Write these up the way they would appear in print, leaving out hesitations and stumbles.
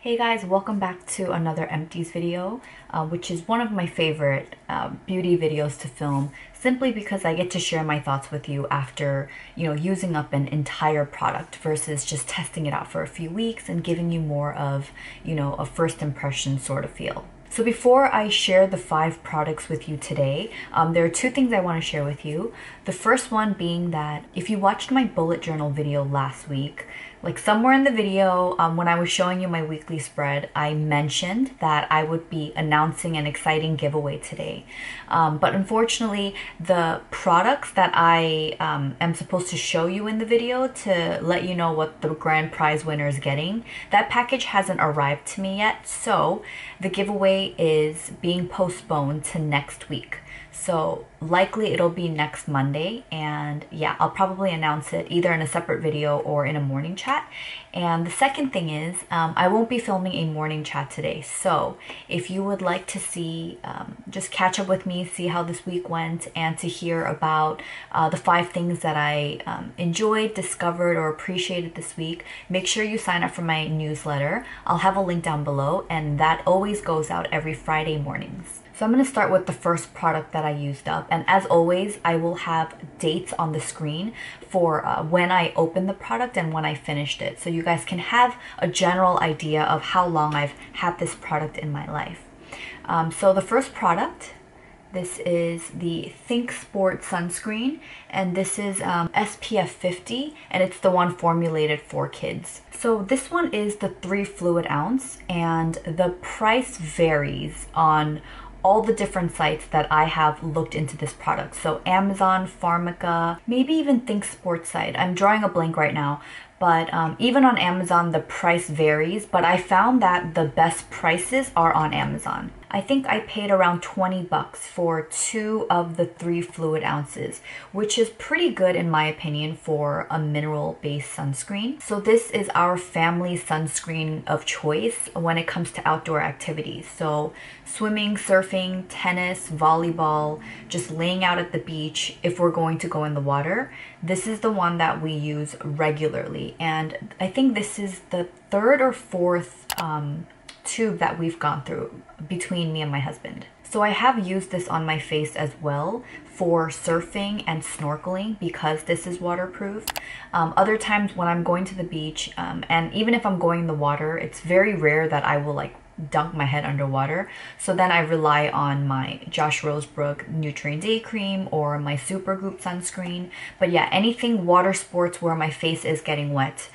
Hey guys, welcome back to another Empties video, which is one of my favorite beauty videos to film, simply because I get to share my thoughts with you after, using up an entire product versus just testing it out for a few weeks and giving you more of, a first impression sort of feel. So before I share the 5 products with you today, there are 2 things I want to share with you. The first one being that if you watched my bullet journal video last week, like somewhere in the video, when I was showing you my weekly spread, I mentioned that I would be announcing an exciting giveaway today. But unfortunately, the products that I am supposed to show you in the video to let you know what the grand prize winner is getting, that package hasn't arrived to me yet. So the giveaway is being postponed to next week. So likely it'll be next Monday, and yeah, I'll probably announce it either in a separate video or in a morning chat. And the second thing is, I won't be filming a morning chat today. So if you would like to see, just catch up with me, see how this week went, and to hear about the 5 things that I enjoyed, discovered, or appreciated this week, make sure you sign up for my newsletter. I'll have a link down below, and that always goes out every Friday mornings. So I'm going to start with the first product that I used up, and as always I will have dates on the screen for when I opened the product and when I finished it, so you guys can have a general idea of how long I've had this product in my life. So the first product, this is the Thinksport sunscreen, and this is SPF 50, and it's the one formulated for kids. So this one is the 3 fluid ounce, and the price varies on all the different sites that I have looked into this product. So Amazon, Pharmaca, maybe even Thinksport site. I'm drawing a blank right now. But even on Amazon, the price varies, but I found that the best prices are on Amazon. I think I paid around 20 bucks for 2 of the 3 fluid ounces, which is pretty good in my opinion for a mineral-based sunscreen. So this is our family sunscreen of choice when it comes to outdoor activities. So swimming, surfing, tennis, volleyball, just laying out at the beach if we're going to go in the water. This is the one that we use regularly, and I think this is the 3rd or 4th tube that we've gone through between me and my husband. So I have used this on my face as well for surfing and snorkeling because this is waterproof. Other times when I'm going to the beach, and even if I'm going in the water, it's very rare that I will like dunk my head underwater. So then I rely on my Josh Rosebrook Nutrient Day cream or my Supergoop sunscreen. But yeah, anything water sports where my face is getting wet,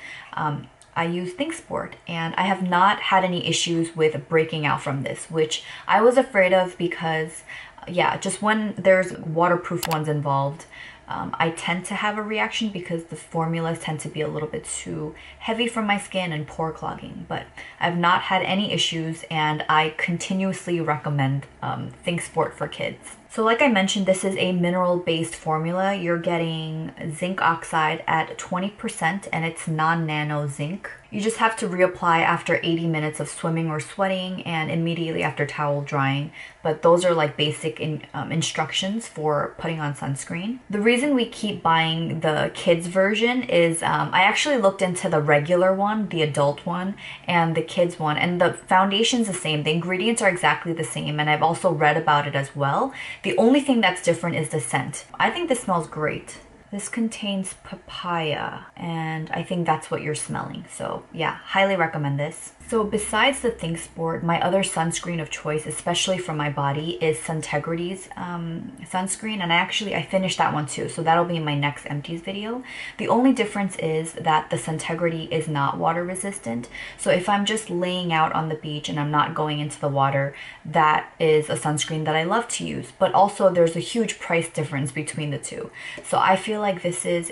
I use Thinksport, and I have not had any issues with breaking out from this, which I was afraid of because, yeah, just when there's waterproof ones involved, I tend to have a reaction because the formulas tend to be a little bit too heavy for my skin and pore clogging. But I've not had any issues, and I continuously recommend Thinksport for kids. So like I mentioned, this is a mineral-based formula. You're getting zinc oxide at 20%, and it's non-nano zinc. You just have to reapply after 80 minutes of swimming or sweating and immediately after towel drying. But those are like basic instructions for putting on sunscreen. The reason we keep buying the kids version is I actually looked into the regular one, the adult one, and the kids one, and the foundation's the same. The ingredients are exactly the same, and I've also read about it as well. The only thing that's different is the scent. I think this smells great. This contains papaya, and I think that's what you're smelling. So yeah, highly recommend this. So besides the Thinksport, my other sunscreen of choice, especially for my body, is Suntegrity's sunscreen, and I finished that one too, so that'll be in my next Empties video. The only difference is that the Suntegrity is not water resistant, so if I'm just laying out on the beach and I'm not going into the water, that is a sunscreen that I love to use. But also there's a huge price difference between the two. So I feel like this is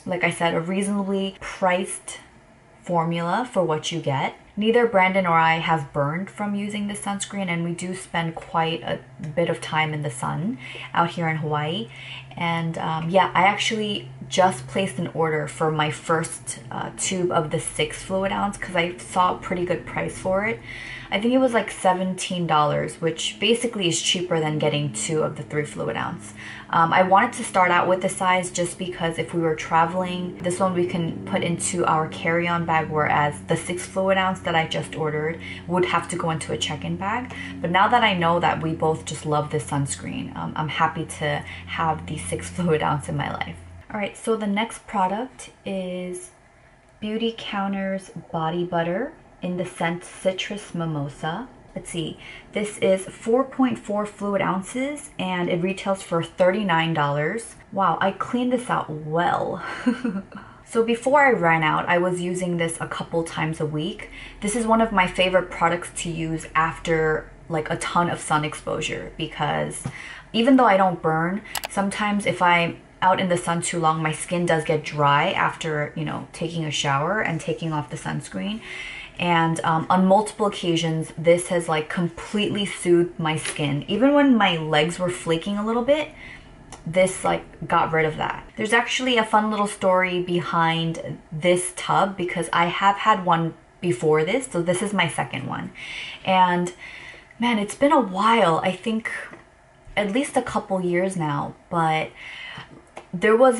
like I said, a reasonably priced formula for what you get. Neither Brandon or I have burned from using this sunscreen, and we do spend quite a bit of time in the sun out here in Hawaii. And yeah, I actually just placed an order for my first tube of the 6 fluid ounce because I saw a pretty good price for it. I think it was like $17, which basically is cheaper than getting 2 of the 3 fluid ounce. I wanted to start out with the size just because if we were traveling, this one we can put into our carry-on bag, whereas the 6 fluid ounce that I just ordered would have to go into a check-in bag. But now that I know that we both just love this sunscreen, I'm happy to have the 6 fluid ounce in my life. Alright, so the next product is Beautycounter's Body Butter in the scent Citrus Mimosa. Let's see, this is 4.4 fluid ounces and it retails for $39. Wow, I cleaned this out well. So before I ran out, I was using this a couple times a week. This is one of my favorite products to use after like a ton of sun exposure, because even though I don't burn, sometimes if I'm out in the sun too long, my skin does get dry after, you know, taking a shower and taking off the sunscreen. And on multiple occasions, this has like completely soothed my skin. Even when my legs were flaking a little bit, this like got rid of that. There's actually a fun little story behind this tub because I have had one before this, so this is my second one. And man, it's been a while. I think at least a couple years now, but there was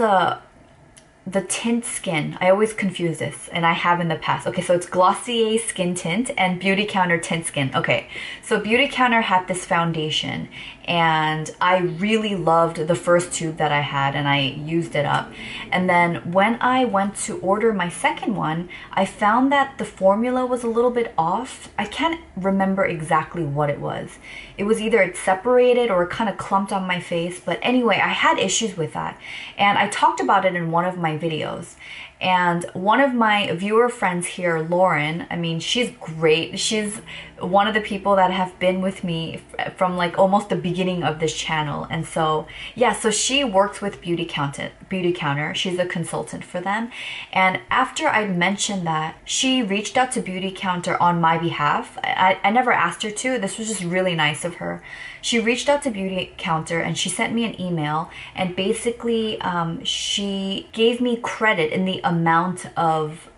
the tint skin. I always confuse this, and I have in the past. Okay, so it's Glossier Skin Tint and Beautycounter Tint Skin. Okay, so Beautycounter had this foundation, and I really loved the first tube that I had, and I used it up. And then when I went to order my second one, I found that the formula was a little bit off. I can't remember exactly what it was. It was either it separated or it kind of clumped on my face, but anyway, I had issues with that. And I talked about it in one of my videos. And one of my viewer friends here, Lauren, I mean, she's great. She's one of the people that have been with me from like almost the beginning of this channel. And so, yeah, so she works with Beautycounter. She's a consultant for them. And after I mentioned that, she reached out to Beautycounter on my behalf. I never asked her to. This was just really nice of her. She reached out to Beautycounter and she sent me an email, and basically she gave me credit in the amount of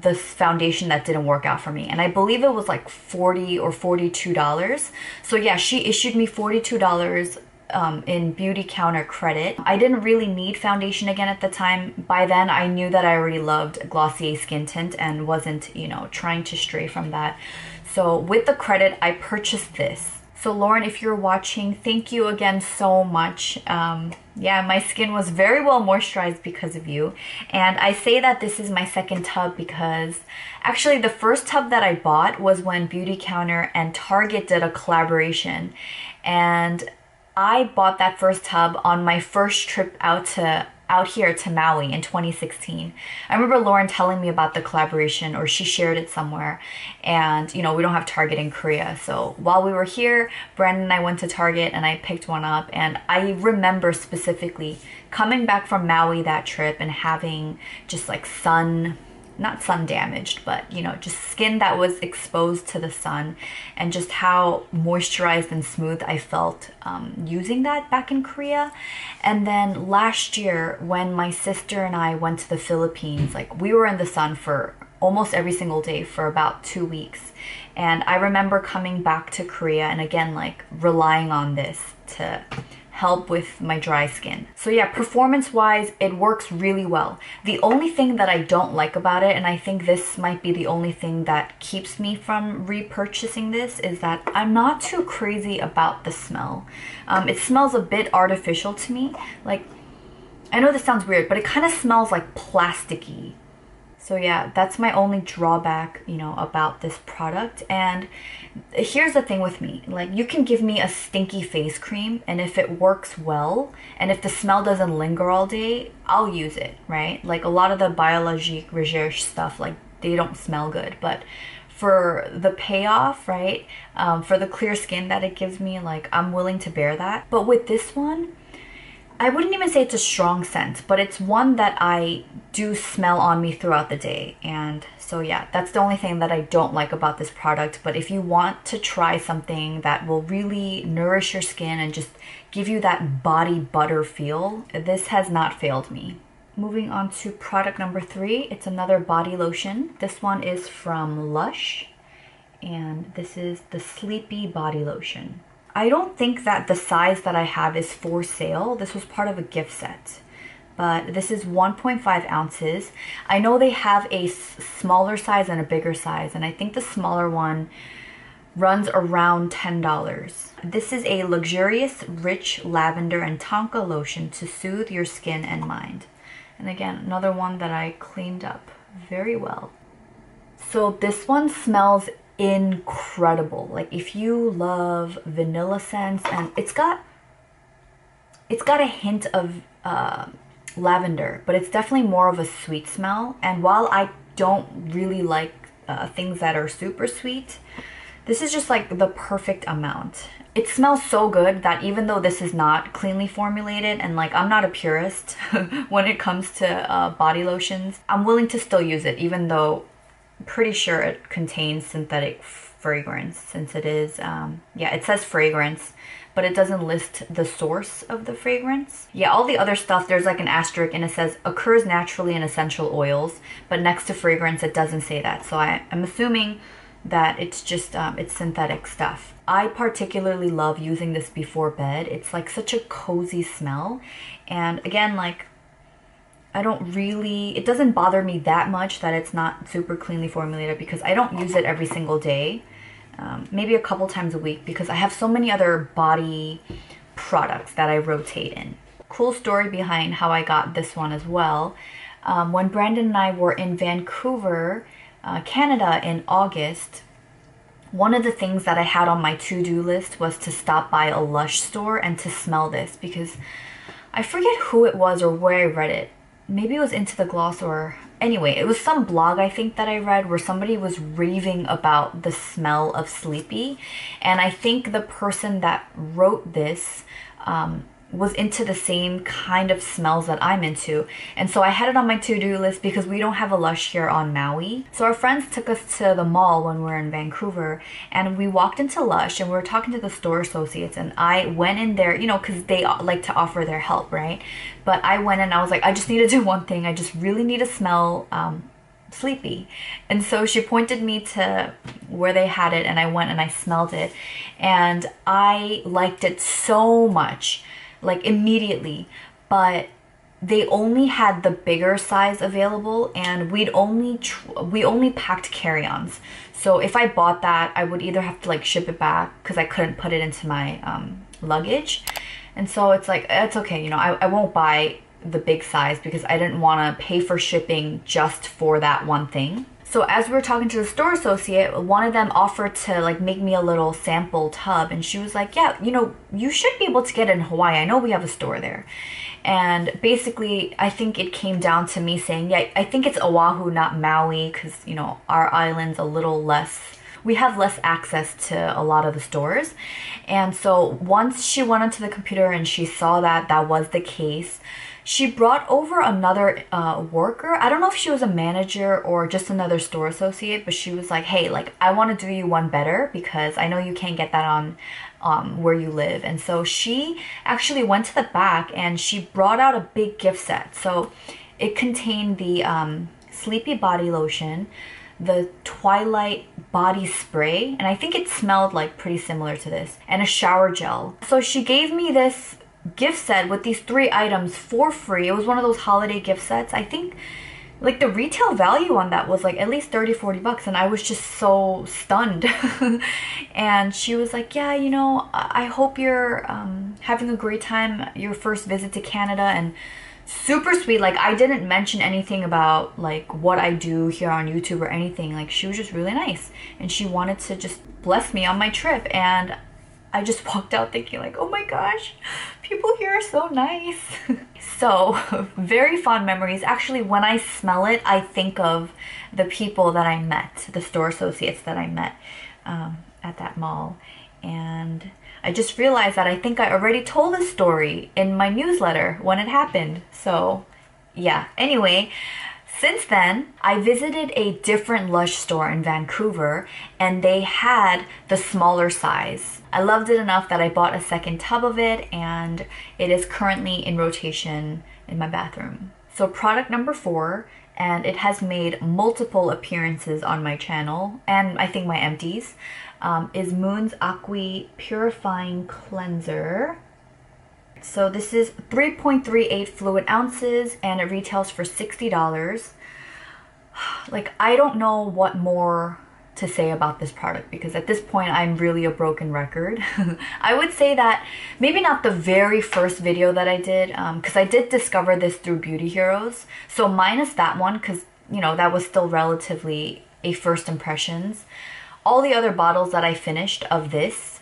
the foundation that didn't work out for me. And I believe it was like $40 or $42. So yeah, she issued me $42 in Beautycounter credit. I didn't really need foundation again at the time. By then I knew that I already loved Glossier Skin Tint and wasn't, you know, trying to stray from that. So with the credit, I purchased this. So Lauren, if you're watching, thank you again so much. Yeah, my skin was very well moisturized because of you. And I say that this is my second tub because actually the first tub that I bought was when Beautycounter and Target did a collaboration. And I bought that first tub on my first trip out here to Maui in 2016. I remember Lauren telling me about the collaboration, or she shared it somewhere. And you know, we don't have Target in Korea. So while we were here, Brandon and I went to Target and I picked one up. And I remember specifically coming back from Maui that trip and having just like not sun damaged, but you know, just skin that was exposed to the sun, and just how moisturized and smooth I felt using that back in Korea. And then last year when my sister and I went to the Philippines, like we were in the sun for almost every single day for about 2 weeks. And I remember coming back to Korea and again, like relying on this to help with my dry skin. So yeah, performance-wise, it works really well. The only thing that I don't like about it, and I think this might be the only thing that keeps me from repurchasing this, is that I'm not too crazy about the smell. It smells a bit artificial to me. Like, I know this sounds weird, but it kind of smells like plasticky. So yeah, that's my only drawback, you know, about this product. And here's the thing with me, like you can give me a stinky face cream, and if it works well, and if the smell doesn't linger all day, I'll use it, right? Like a lot of the Biologique, Recherche stuff, like they don't smell good, but for the payoff, right? For the clear skin that it gives me, like I'm willing to bear that. But with this one, I wouldn't even say it's a strong scent, but it's one that I do smell on me throughout the day. And so yeah, that's the only thing that I don't like about this product. But if you want to try something that will really nourish your skin and just give you that body butter feel, this has not failed me. Moving on to product number 3, it's another body lotion. This one is from LUSH. and this is the Sleepy body lotion. I don't think that the size that I have is for sale. This was part of a gift set. But this is 1.5 ounces. I know they have a smaller size and a bigger size, and I think the smaller one runs around $10. This is a luxurious, rich lavender and tonka lotion to soothe your skin and mind. And again, another one that I cleaned up very well. So this one smells incredible. Like if you love vanilla scents, and it's got a hint of lavender, but it's definitely more of a sweet smell. And while I don't really like things that are super sweet, this is just like the perfect amount. It smells so good that even though this is not cleanly formulated, and like I'm not a purist when it comes to body lotions, I'm willing to still use it, even though I'm pretty sure it contains synthetic fragrance, since it is, yeah, it says fragrance, but it doesn't list the source of the fragrance. Yeah, all the other stuff, there's like an asterisk and it says occurs naturally in essential oils, but next to fragrance it doesn't say that. So I'm assuming that it's just, it's synthetic stuff. I particularly love using this before bed. It's like such a cozy smell. And again, like, it doesn't bother me that much that it's not super cleanly formulated, because I don't use it every single day. Maybe a couple times a week, because I have so many other body products that I rotate in. Cool story behind how I got this one as well. When Brandon and I were in Vancouver, Canada in August, one of the things that I had on my to-do list was to stop by a LUSH store and to smell this, because I forget who it was or where I read it. Maybe it was Into the Gloss, or anyway, it was some blog I think that I read where somebody was raving about the smell of Sleepy, and I think the person that wrote this was into the same kind of smells that I'm into. And so I had it on my to-do list because we don't have a LUSH here on Maui. So our friends took us to the mall when we were in Vancouver, and we walked into LUSH and we were talking to the store associates, and I went in there, you know, because they like to offer their help, right? But I went and I was like, I just need to do one thing. I just really need to smell Sleepy. And so she pointed me to where they had it, and I went and I smelled it, and I liked it so much, like immediately. But they only had the bigger size available, and we only packed carry-ons. So if I bought that, I would either have to like ship it back because I couldn't put it into my luggage. And so it's like, it's okay, you know, I won't buy the big size because I didn't want to pay for shipping just for that one thing. So as we were talking to the store associate, one of them offered to like make me a little sample tub, and she was like, yeah, you know, you should be able to get it in Hawaii. I know we have a store there. And basically, I think it came down to me saying, yeah, I think it's Oahu, not Maui, because, you know, our island's a little less, we have less access to a lot of the stores. And so once she went onto the computer and she saw that that was the case, she brought over another worker. I don't know if she was a manager or just another store associate, but she was like, hey, like, I want to do you one better because I know you can't get that on where you live. And so she actually went to the back and she brought out a big gift set. So it contained the Sleepy body lotion, the Twilight body spray, and I think it smelled like pretty similar to this, and a shower gel. So she gave me this gift set with these 3 items for free. It was one of those holiday gift sets. I think like the retail value on that was like at least 30-40 bucks, and I was just so stunned. And she was like, yeah, you know, I hope you're having a great time your first visit to Canada. And super sweet. Like, I didn't mention anything about like what I do here on YouTube or anything. Like, she was just really nice, and she wanted to just bless me on my trip. And I just walked out thinking like, oh my gosh, people here are so nice. So very fond memories. Actually, when I smell it, I think of the people that I met, the store associates that I met at that mall. And I just realized that I think I already told this story in my newsletter when it happened. So yeah, anyway, since then, I visited a different LUSH store in Vancouver, and they had the smaller size. I loved it enough that I bought a second tub of it, and it is currently in rotation in my bathroom. So product number 4, and it has made multiple appearances on my channel and I think my empties, is MÖN Akwi Purifying Cleanser. So this is 3.38 fluid ounces and it retails for $60. Like, I don't know what more to say about this product because at this point I'm really a broken record. I would say that maybe not the very first video that I did, because I did discover this through Beauty Heroes. So minus that one, because you know that was still relatively a first impressions. All the other bottles that I finished of this,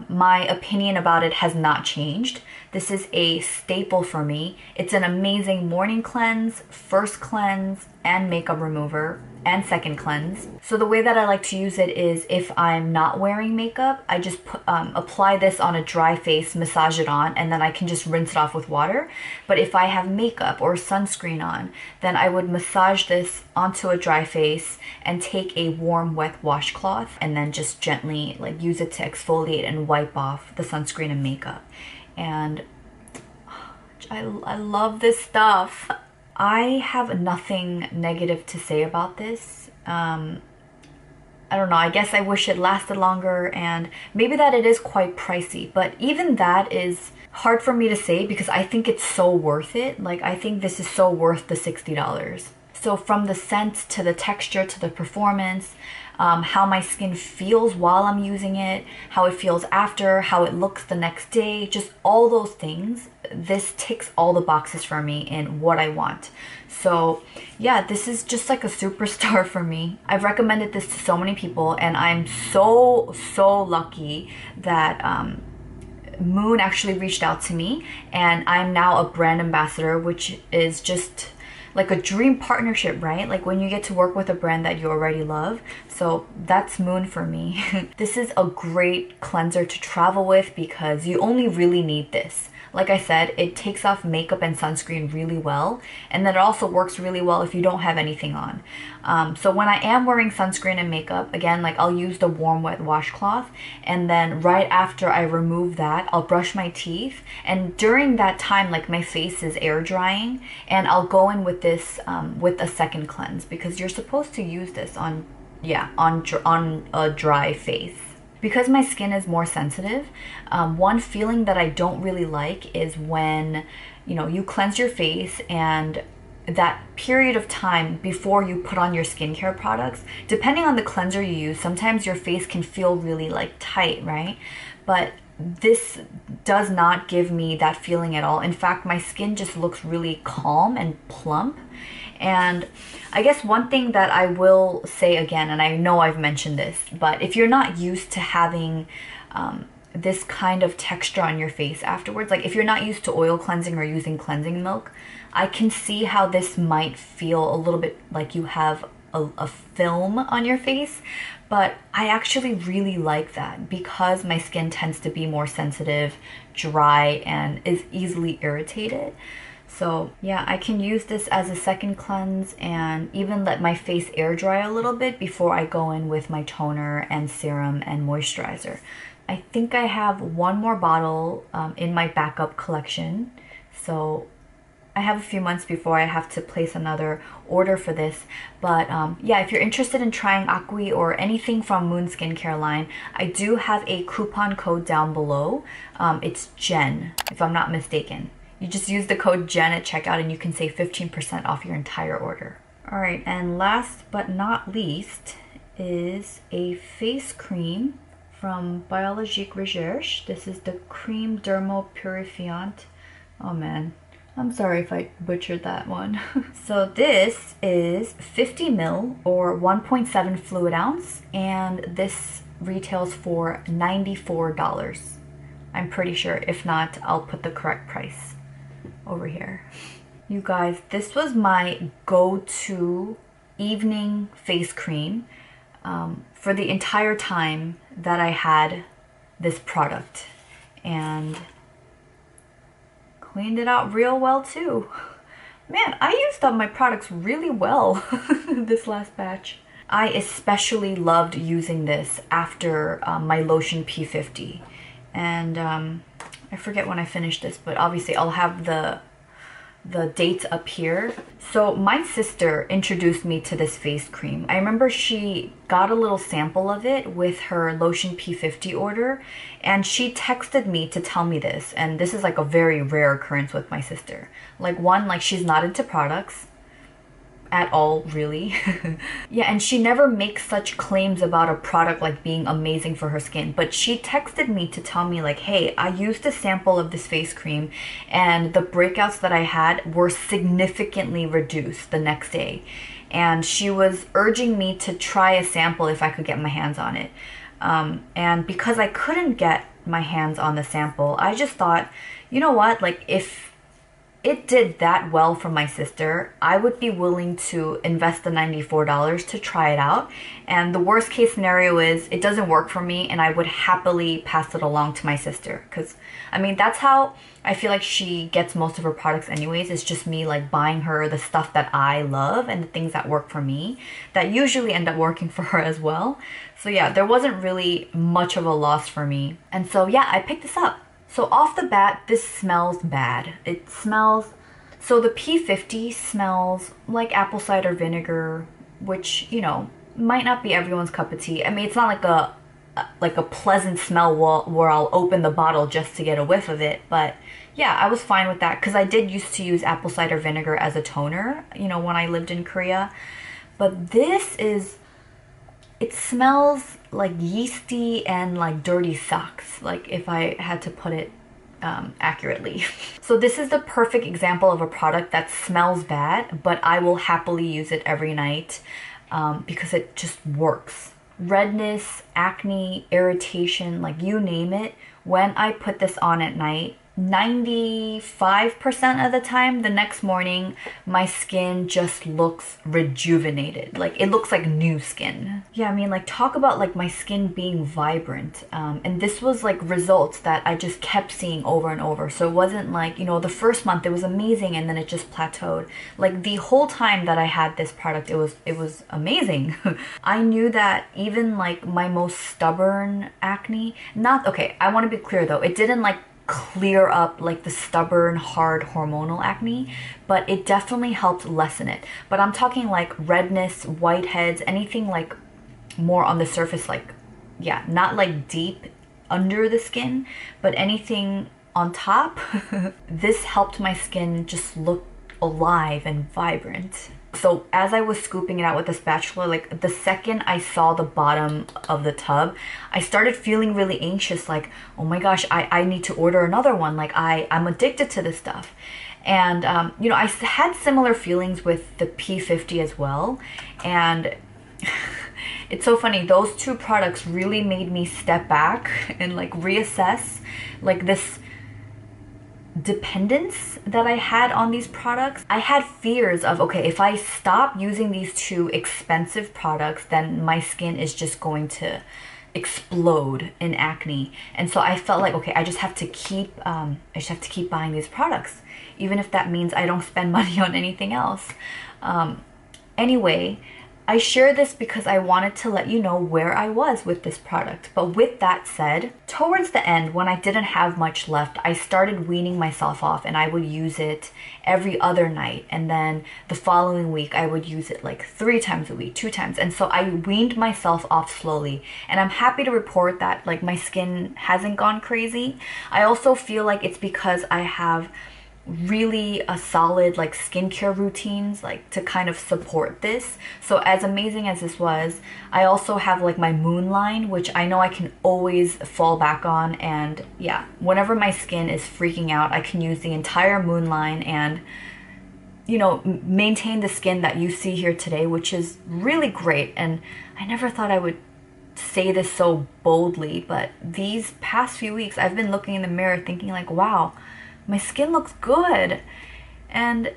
my opinion about it has not changed. This is a staple for me. It's an amazing morning cleanse, first cleanse, and makeup remover, and second cleanse. So the way that I like to use it is if I'm not wearing makeup, I just apply this on a dry face, massage it on, and then I can just rinse it off with water. But if I have makeup or sunscreen on, then I would massage this onto a dry face and take a warm wet washcloth and then just gently like use it to exfoliate and wipe off the sunscreen and makeup. And I love this stuff. I have nothing negative to say about this. I don't know, I guess I wish it lasted longer, and maybe that it is quite pricey, but even that is hard for me to say because I think it's so worth it. Like, I think this is so worth the $60. So from the scent to the texture to the performance, how my skin feels while I'm using it, how it feels after, how it looks the next day, just all those things, this ticks all the boxes for me in what I want. So yeah, this is just like a superstar for me. I've recommended this to so many people, and I'm so lucky that MÖN actually reached out to me, and I'm now a brand ambassador, which is just like a dream partnership, right? Like when you get to work with a brand that you already love. So that's MÖN for me. This is a great cleanser to travel with because you only really need this. Like I said, it takes off makeup and sunscreen really well, and then it also works really well if you don't have anything on. So when I am wearing sunscreen and makeup, again, like I'll use the warm wet washcloth, and then right after I remove that, I'll brush my teeth, and during that time, like my face is air drying, and I'll go in with this with a second cleanse because you're supposed to use this on a dry face. Because my skin is more sensitive, one feeling that I don't really like is when, you know, you cleanse your face and that period of time before you put on your skincare products, depending on the cleanser you use, sometimes your face can feel really like tight, right? But this does not give me that feeling at all. In fact, my skin just looks really calm and plump. And I guess one thing that I will say again, and I know I've mentioned this, but if you're not used to having this kind of texture on your face afterwards, like if you're not used to oil cleansing or using cleansing milk, I can see how this might feel a little bit like you have a film on your face. But I actually really like that because my skin tends to be more sensitive, dry, and is easily irritated. So yeah, I can use this as a second cleanse and even let my face air dry a little bit before I go in with my toner and serum and moisturizer. I think I have one more bottle in my backup collection. So I have a few months before I have to place another order for this. But yeah, if you're interested in trying Akwi or anything from MÖN skincare line, I do have a coupon code down below. It's Jenn, if I'm not mistaken. You just use the code Jenn at checkout and you can save 15% off your entire order. Alright, and last but not least is a face cream from Biologique Recherche. This is the Creme Dermopurifiante. Oh man, I'm sorry if I butchered that one. So this is 50 ml or 1.7 fluid ounce, and this retails for $94. I'm pretty sure. If not, I'll put the correct price over here. You guys, this was my go-to evening face cream for the entire time that I had this product, and cleaned it out real well too. Man, I used up my products really well this last batch. I especially loved using this after my lotion P50, and I forget when I finished this, but obviously I'll have the the dates up here. So my sister introduced me to this face cream. I remember she got a little sample of it with her lotion P50 order, and she texted me to tell me this. And this is like a very rare occurrence with my sister. Like, one, like, she's not into products at all, really. Yeah, and she never makes such claims about a product like being amazing for her skin, but she texted me to tell me like, hey, I used a sample of this face cream and the breakouts that I had were significantly reduced the next day, and she was urging me to try a sample if I could get my hands on it. And because I couldn't get my hands on the sample, I just thought, you know what, like, if it did that well for my sister, I would be willing to invest the $94 to try it out. And the worst case scenario is it doesn't work for me, and I would happily pass it along to my sister. Because, I mean, that's how I feel like she gets most of her products anyways. It's just me like buying her the stuff that I love and the things that work for me that usually end up working for her as well. So yeah, there wasn't really much of a loss for me. And so yeah, I picked this up. So off the bat, this smells bad. It smells, so the P50 smells like apple cider vinegar, which, you know, might not be everyone's cup of tea. I mean, it's not like a pleasant smell where I'll open the bottle just to get a whiff of it, but yeah, I was fine with that because I did used to use apple cider vinegar as a toner, you know, when I lived in Korea. But this is, it smells like yeasty and like dirty socks, like if I had to put it accurately. So this is the perfect example of a product that smells bad, but I will happily use it every night because it just works. Redness, acne, irritation, like you name it, when I put this on at night, 95% of the time, the next morning, my skin just looks rejuvenated. Like, it looks like new skin. Yeah, I mean, like, talk about like my skin being vibrant. And this was like results that I just kept seeing over and over. So it wasn't like, you know, the first month it was amazing and then it just plateaued. Like, the whole time that I had this product, it was amazing. I knew that even like my most stubborn acne, okay, I want to be clear though, it didn't like clear up like the stubborn, hard hormonal acne, but it definitely helped lessen it. But I'm talking like redness, whiteheads, anything like more on the surface, like, yeah, not like deep under the skin, but anything on top. This helped my skin just look alive and vibrant. So as I was scooping it out with a spatula, like the second I saw the bottom of the tub, I started feeling really anxious, like, oh my gosh, I need to order another one. Like, I'm addicted to this stuff. And, you know, I had similar feelings with the P50 as well. And it's so funny, those two products really made me step back and like reassess like this dependence that I had on these products. I had fears of, okay, if I stop using these two expensive products, then my skin is just going to explode in acne. And so I felt like, okay, I just have to keep buying these products, even if that means I don't spend money on anything else. Anyway, I share this because I wanted to let you know where I was with this product. But with that said, towards the end, when I didn't have much left, I started weaning myself off, and I would use it every other night. And then the following week, I would use it like 3 times a week, 2 times. And so I weaned myself off slowly. And I'm happy to report that like my skin hasn't gone crazy. I also feel like it's because I have really a solid like skincare routines like to kind of support this. So as amazing as this was, I also have like my MØN line, which I know I can always fall back on. And yeah, whenever my skin is freaking out, I can use the entire MØN line and, you know, maintain the skin that you see here today, which is really great. And I never thought I would say this so boldly, but these past few weeks I've been looking in the mirror thinking like, wow, my skin looks good. And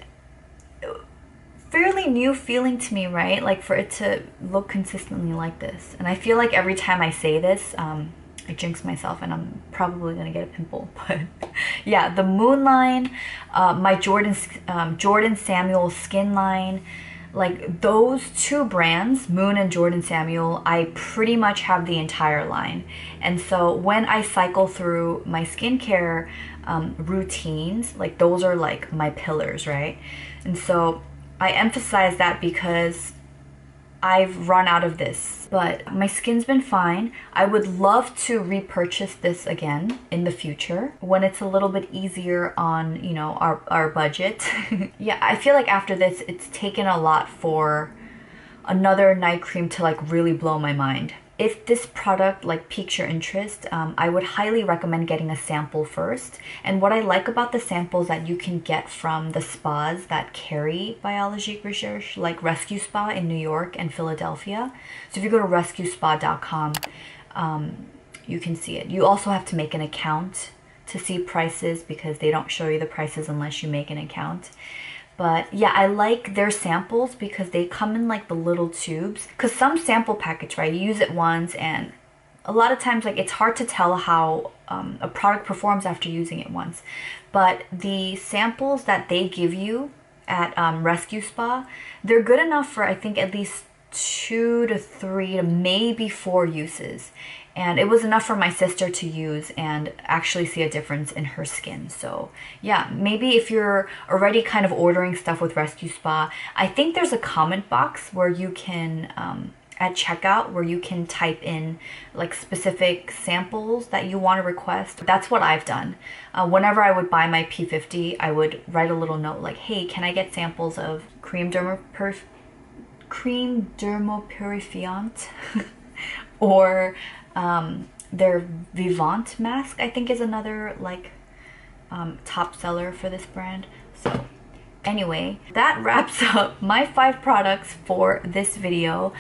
fairly new feeling to me, right? Like, for it to look consistently like this. And I feel like every time I say this, I jinx myself and I'm probably gonna get a pimple. But yeah, the MØN line, my Jordan Samuel skin line, like those two brands, MØN and Jordan Samuel, I pretty much have the entire line. And so when I cycle through my skincare routines, like those are like my pillars, right? And so I emphasize that because I've run out of this, but my skin's been fine. I would love to repurchase this again in the future when it's a little bit easier on, you know, our budget. Yeah, I feel like after this, it's taken a lot for another night cream to like really blow my mind. If this product like piques your interest, I would highly recommend getting a sample first. And what I like about the samples that you can get from the spas that carry Biologique Recherche, like Rescue Spa in New York and Philadelphia. So if you go to rescuespa.com, you can see it. You also have to make an account to see prices because they don't show you the prices unless you make an account. But yeah, I like their samples because they come in like the little tubes. Because some sample packets, right, you use it once and a lot of times like it's hard to tell how a product performs after using it once. But the samples that they give you at Rescue Spa, they're good enough for I think at least 2 to 3 to maybe 4 uses. And it was enough for my sister to use and actually see a difference in her skin. So yeah, maybe if you're already kind of ordering stuff with Rescue Spa, I think there's a comment box where you can, at checkout, where you can type in like specific samples that you want to request. That's what I've done. Whenever I would buy my P50, I would write a little note like, hey, can I get samples of Creme Dermopurifiante or their Vivant mask, I think is another like top seller for this brand. So anyway, that wraps up my 5 products for this video.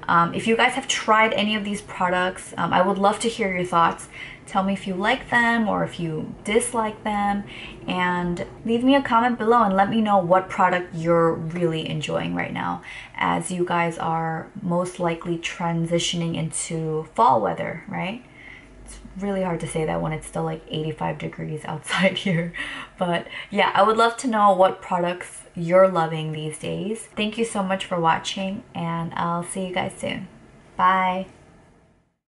If you guys have tried any of these products, I would love to hear your thoughts. Tell me if you like them or if you dislike them, and leave me a comment below and let me know what product you're really enjoying right now, as you guys are most likely transitioning into fall weather, right? It's really hard to say that when it's still like 85 degrees outside here. But yeah, I would love to know what products you're loving these days. Thank you so much for watching, and I'll see you guys soon. Bye!